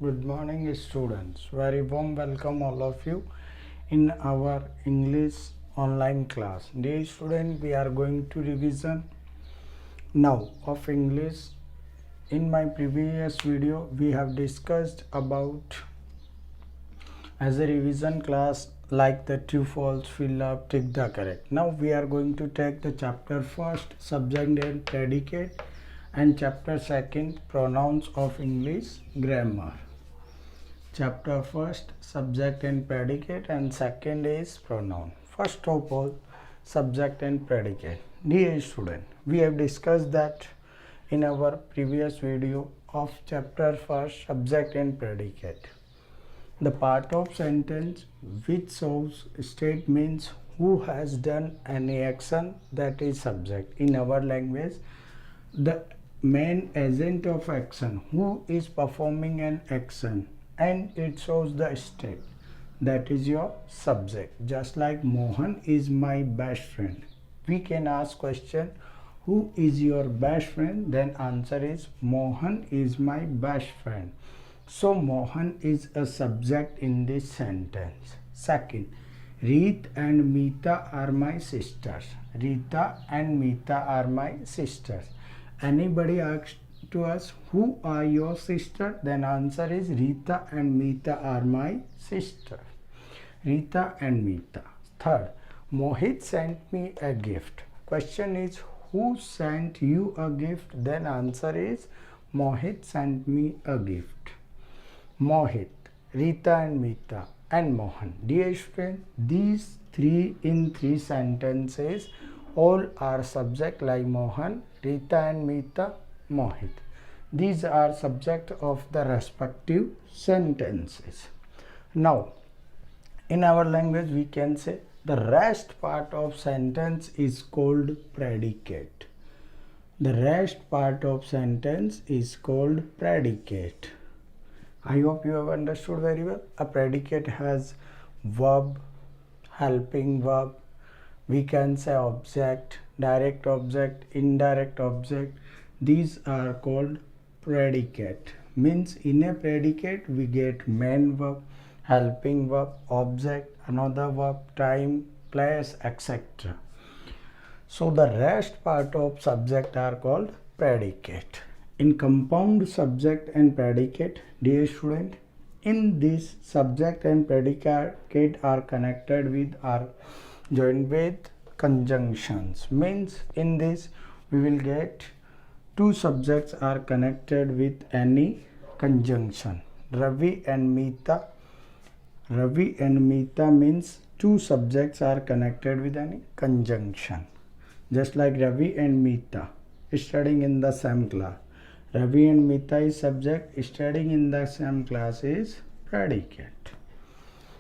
Good morning, students. Very warm welcome all of you in our English online class. Dear student, we are going to revision now of English. In my previous video, we have discussed about as a revision class like the true, false, fill up, tick the correct. Now we are going to take the chapter first, subject and predicate, and chapter second, pronouns of English grammar. Chapter first, subject and predicate, and second is pronoun. First of all, subject and predicate. Dear student, we have discussed that in our previous video of chapter first, subject and predicate. The part of sentence which shows state means who has done any action, that is subject. In our language, the main agent of action who is performing an action, and it shows the state, that is your subject. Just like Mohan is my best friend, we can ask question who is your best friend, then answer is Mohan is my best friend. So Mohan is a subject in this sentence. Second, Reet and Meeta are my sisters. Rita and Meeta are my sisters. Anybody asks to us who are your sister, then answer is Rita and Meeta are my sister. Rita and Meeta. Third, Mohit sent me a gift. Question is who sent you a gift, then answer is Mohit sent me a gift. Mohit, Rita and Meeta and Mohan. Dear student, these three sentences all are subject like Mohan, Rita and Meeta, Mohit. These are subject of the respective sentences. Now, in our language we can say the rest part of sentence is called predicate. The rest part of sentence is called predicate. I hope you have understood very well. A predicate has verb, helping verb, we can say object, direct object, indirect object. These are called predicate. Means in a predicate we get main verb, helping verb, object, another verb, time, place, etc. So the rest part of subject are called predicate. In compound subject and predicate, dear student, in this subject and predicate are connected with or joined with conjunctions. Means in this we will get two subjects are connected with any conjunction. Ravi and Meeta. Ravi and Meeta means two subjects are connected with any conjunction. Just like Ravi and Meeta studying in the same class. Ravi and Meeta is subject, studying in the same class is predicate.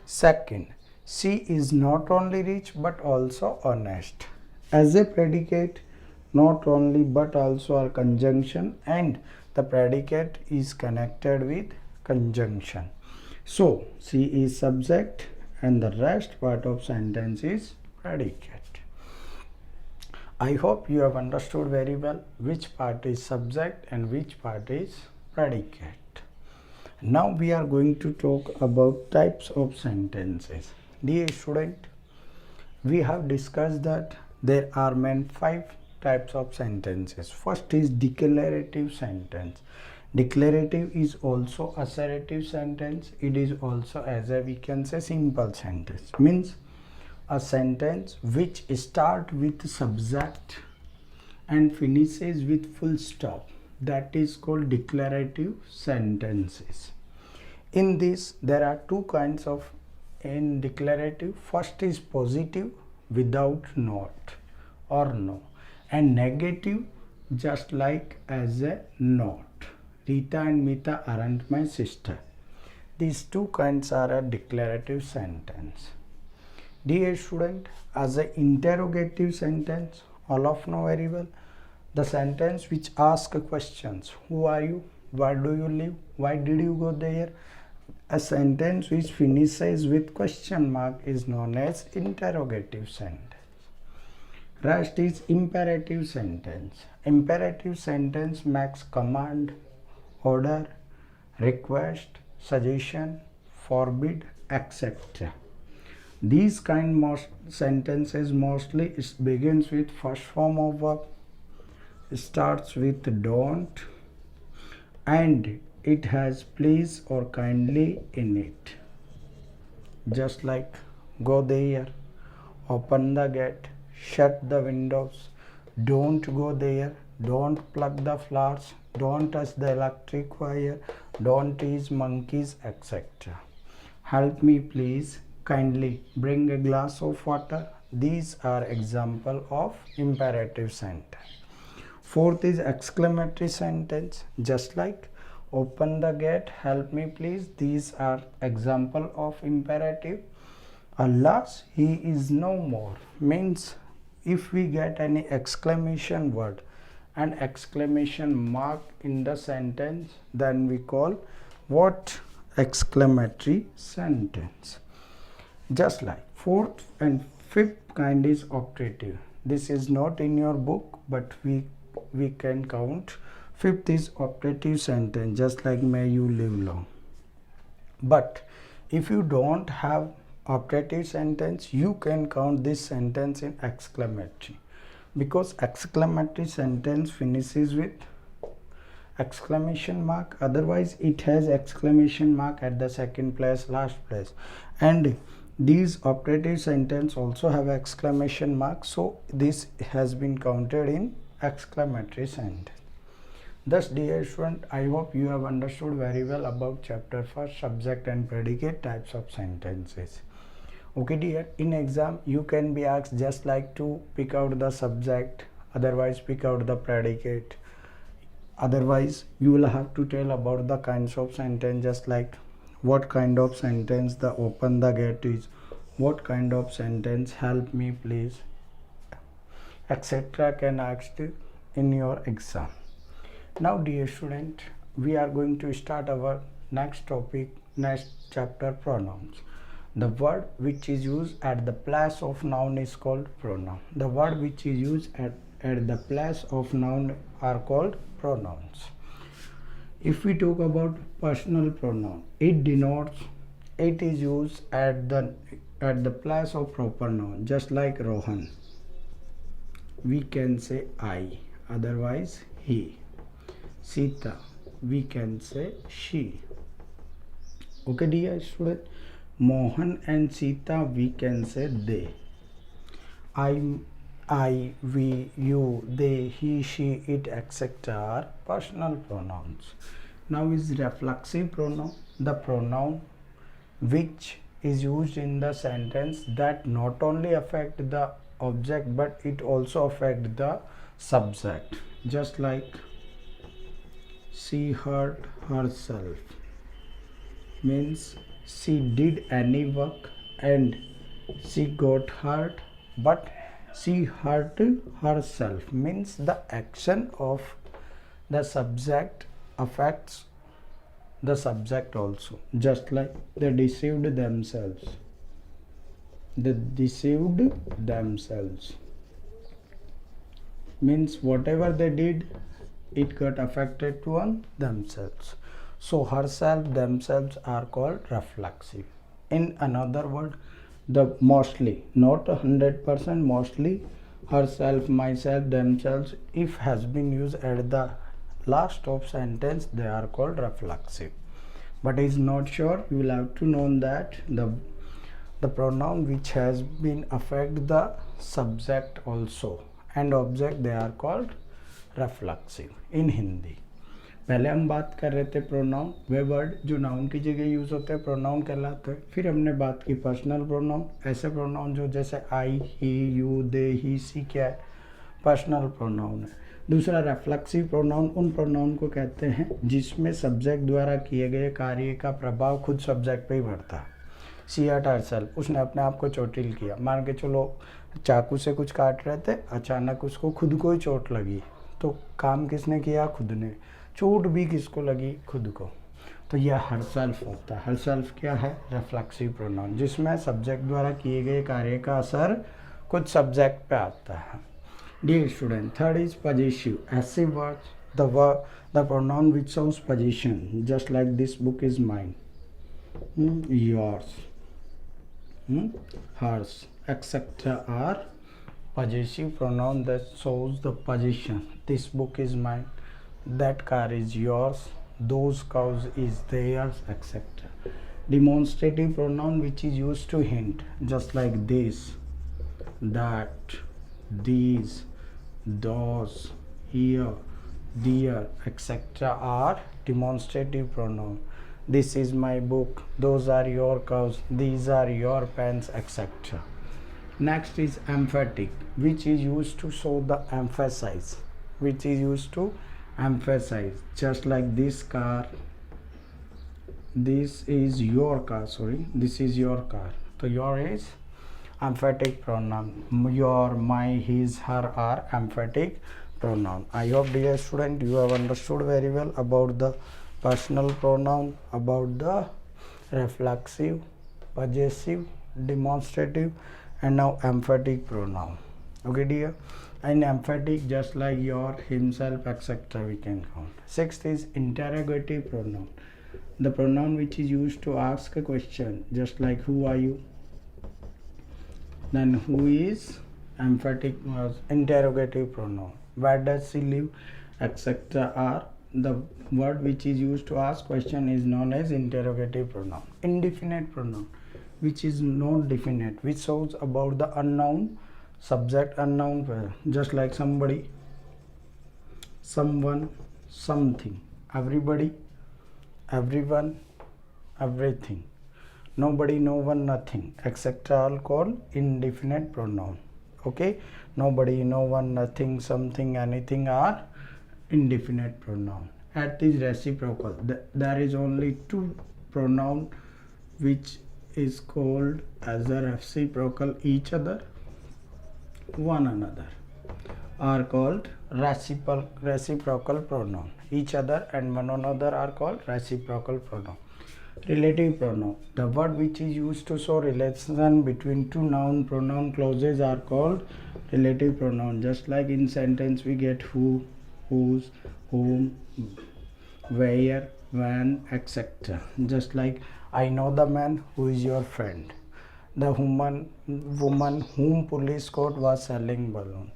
Second, she is not only rich but also honest. As a predicate, not only but also are conjunction, and the predicate is connected with conjunction. So, she is subject and the rest part of sentence is predicate. I hope you have understood very well which part is subject and which part is predicate. Now we are going to talk about types of sentences. Dear student, we have discussed that there are main 5 types of sentences. First is declarative sentence. Declarative is also assertive sentence. It is also, as we can say, simple sentence. Means a sentence which starts with subject and finishes with full stop, that is called declarative sentences. In this there are two kinds of in declarative. First is positive without not or no, and negative just like as a not. Rita and Meeta aren't my sister. These two kinds are a declarative sentence. Dear student, as an interrogative sentence, all of know very well, the sentence which asks questions. Who are you? Where do you live? Why did you go there? A sentence which finishes with question mark is known as interrogative sentence. Rest is imperative sentence. Imperative sentence makes command, order, request, suggestion, forbid, etc. These kind of sentences mostly begins with first form of verb, starts with don't, and it has please or kindly in it. Just like go there, open the gate, shut the windows, don't go there, don't pluck the flowers, don't touch the electric wire, don't tease monkeys, etc. Help me please, kindly bring a glass of water. These are example of imperative sentence. Fourth is exclamatory sentence, just like open the gate, help me please. These are example of imperative. Alas, he is no more means if we get any exclamation word and exclamation mark in the sentence, then we call what? Exclamatory sentence. Just like fourth and fifth kind is operative. This is not in your book, but we can count. Fifth is operative sentence, just like may you live long. But if you don't have operative sentence, you can count this sentence in exclamatory, because exclamatory sentence finishes with exclamation mark, otherwise it has exclamation mark at the second place, last place, and these operative sentence also have exclamation mark, so this has been counted in exclamatory sentence. Thus, dear student, I hope you have understood very well about chapter 1, subject and predicate types of sentences. Okay dear, in exam you can be asked just like to pick out the subject, otherwise pick out the predicate, otherwise you will have to tell about the kinds of sentence, just like what kind of sentence the open the gate is, what kind of sentence help me please, etc. can asked in your exam. Now dear student, we are going to start our next topic, next chapter, pronouns. The word which is used at the place of noun is called pronoun. The word which is used at the place of noun are called pronouns. If we talk about personal pronoun, it denotes, it is used at the place of proper noun, just like Rohan. We can say I, otherwise he. Sita, we can say she. Okay dear student, Mohan and Sita, we can say they. I, we, you, they, he, she, it, etc. are personal pronouns. Now is reflexive pronoun, the pronoun which is used in the sentence that not only affect the object but it also affect the subject, just like she hurt herself means she did any work and she got hurt, but she hurt herself means the action of the subject affects the subject also, just like they deceived themselves. They deceived themselves means whatever they did, it got affected to on themselves. So herself, themselves are called reflexive. In another word, the mostly, not 100%, mostly herself, myself, themselves, if has been used at the last of sentence, they are called reflexive. But is not sure, you will have to know that the pronoun which has been affect the subject also and object, they are called reflexive in Hindi. पहले हम बात कर रहे थे pronoun, वे word जो noun की जगह use होते हैं प्रोनाउन कहलाते हैं. फिर हमने बात की पर्सनल प्रोनाउन, ऐसे प्रोनाउन जो जैसे आई, ही, यू, दे, ही, सी क्या है, पर्सनल प्रोनाउन है. दूसरा रेफ्लेक्सिव प्रोनाउन उन प्रोनाउन को कहते हैं जिसमें सब्जेक्ट द्वारा किए गए कार्य का प्रभाव खुद सब्जेक्ट पे ही पड़ता है. शी हर्ट हरसेल्फ, उसने अपने आप को चोटिल किया. मान के चलो चाकू से कुछ काट रहे थे, अचानक उसको खुद को ही चोट लगी, तो काम किसने किया? खुद ने. चोट भी किसको लगी? खुद को. तो यह हरसेल्फ होता है. हरसेल्फ क्या है? रिफ्लेक्सिव प्रोनाउन, जिसमें सब्जेक्ट द्वारा किए गए कार्य का असर कुछ सब्जेक्ट पे आता है. Dear student, third is positive. ऐसे words, the pronoun which shows position, just like this book is mine, yours, hers, etc. are possessive pronoun that shows the position. This book is mine, that car is yours, those cows is theirs, etc. Demonstrative pronoun which is used to hint, just like this, that, these, those, here, there, etc. are demonstrative pronoun. This is my book, those are your cows, these are your pens, etc. Next is emphatic, which is used to show the emphasis, which is used to emphasize, just like this car, this is your car, sorry, this is your car. So your is emphatic pronoun. Your, my, his, her are emphatic pronoun. I hope, dear student, you have understood very well about the personal pronoun, about the reflexive, possessive, demonstrative, and now emphatic pronoun. Okay, dear. And emphatic, just like your, himself, etc. we can count. Sixth is interrogative pronoun. The pronoun which is used to ask a question, just like who are you? Then who is emphatic interrogative pronoun. Where does she live, etc. are the word which is used to ask question is known as interrogative pronoun. Indefinite pronoun, which is not definite, which shows about the unknown subject, unknown verb, just like somebody, someone, something, everybody, everyone, everything, nobody, no one, nothing, etc. all called indefinite pronoun. Okay, nobody, no one, nothing, something, anything are indefinite pronoun. At is reciprocal. There is only two pronoun which is called as a reciprocal each other, one another, are called reciprocal pronoun. Each other and one another are called reciprocal pronoun. Relative pronoun, the word which is used to show relation between two noun pronoun clauses are called relative pronoun. Just like in sentence we get who, whose, whom, where, when, etc. Just like I know the man who is your friend, the woman whom police caught was selling balloon.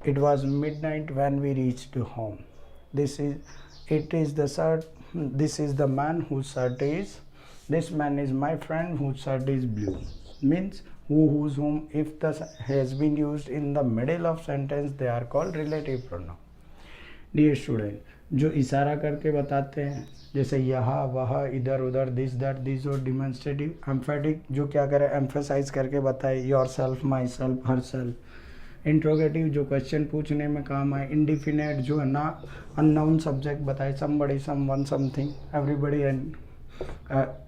It was midnight when we reached home. This is the man whose shirt is, this man is my friend whose shirt is blue. Means who, whose, whom, if the has been used in the middle of sentence, they are called relative pronoun. Dear student, जो इशारा करके बताते हैं, जैसे यहाँ वहाँ इधर उधर, दिस दैट, दिस और डिमॉन्स्ट्रेटिव. एम्फेटिक जो क्या करे, एम्फेसाइज करके बताए, yourself, myself, herself. Interrogative जो क्वेश्चन पूछने में काम आए. इंडिफिनेट जो है ना अननोन सब्जेक्ट बताए, somebody, someone, something, everybody and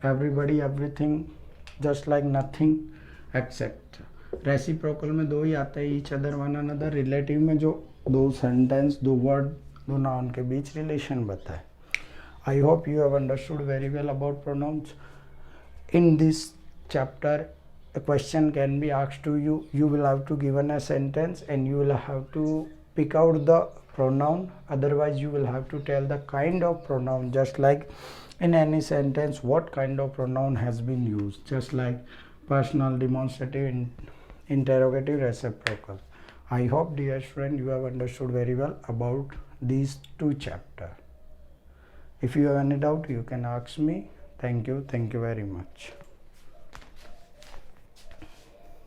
everybody, everything, just like nothing, except. Reciprocal में दो ही आते हैं, each other, one another. Relative में जो दो सेंटेंस, दो वर्ड, दो नाउन के बीच रिलेशन बताए. I hope you have understood very well about pronouns. In this chapter, a question can be asked to you. You will have to given a sentence and you will have to pick out the pronoun. Otherwise, you will have to tell the kind of pronoun, just like in any sentence what kind of pronoun has been used, just like personal, demonstrative, interrogative, reciprocal. I hope, dear friend, you have understood very well about these two chapters. If you have any doubt, you can ask me. Thank you very much.